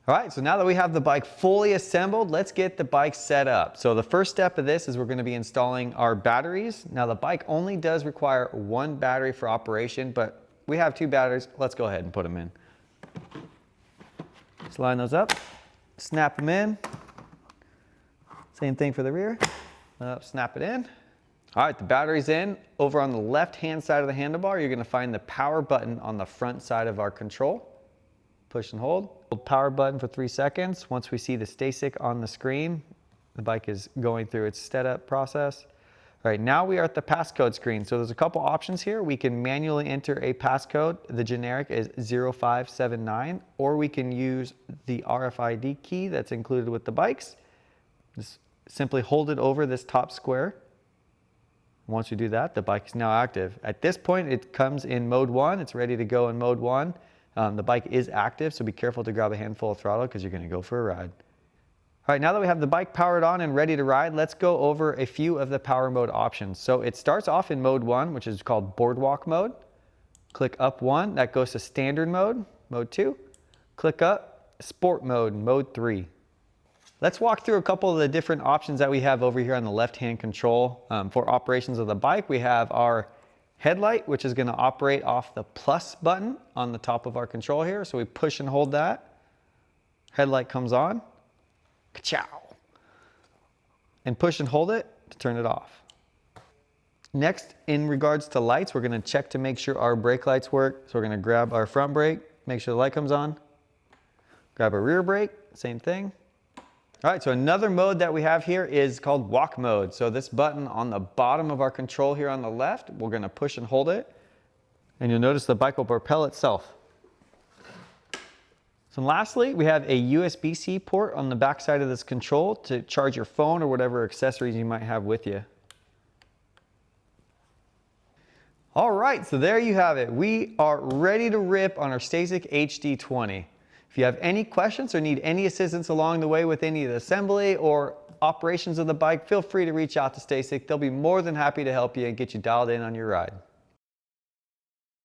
All right, so now that we have the bike fully assembled, let's get the bike set up. So the first step of this is we're going to be installing our batteries. Now the bike only does require one battery for operation, but we have two batteries. Let's go ahead and put them in. Just line those up, snap them in. Same thing for the rear. Snap it in. All right, the battery's in. Over on the left-hand side of the handlebar, you're going to find the power button on the front side of our control. Push and hold. Hold power button for 3 seconds. Once we see the STACYC on the screen, the bike is going through its setup process. All right, now we are at the passcode screen. So there's a couple options here. We can manually enter a passcode. The generic is 0579, or we can use the RFID key that's included with the bikes. Just simply hold it over this top square. Once you do that, the bike is now active. At this point, it comes in mode 1. It's ready to go in mode 1. The bike is active, so be careful to grab a handful of throttle because you're going to go for a ride. All right, now that we have the bike powered on and ready to ride, let's go over a few of the power mode options. So it starts off in mode 1, which is called boardwalk mode. Click up 1, that goes to standard mode, mode 2. Click up, sport mode, mode 3. Let's walk through a couple of the different options that we have over here on the left-hand control. For operations of the bike, we have our headlight, which is going to operate off the plus button on the top of our control here. So we push and hold that. Headlight comes on. Ka-chow. And push and hold it to turn it off. Next, in regards to lights, we're going to check to make sure our brake lights work. So we're going to grab our front brake, make sure the light comes on. Grab a rear brake, same thing. All right, so another mode that we have here is called walk mode. So this button on the bottom of our control here on the left, we're going to push and hold it. And you'll notice the bike will propel itself. So lastly, we have a USB-C port on the back side of this control to charge your phone or whatever accessories you might have with you. All right, so there you have it. We are ready to rip on our STACYC HD20. If you have any questions or need any assistance along the way with any of the assembly or operations of the bike, feel free to reach out to STACYC. They'll be more than happy to help you and get you dialed in on your ride.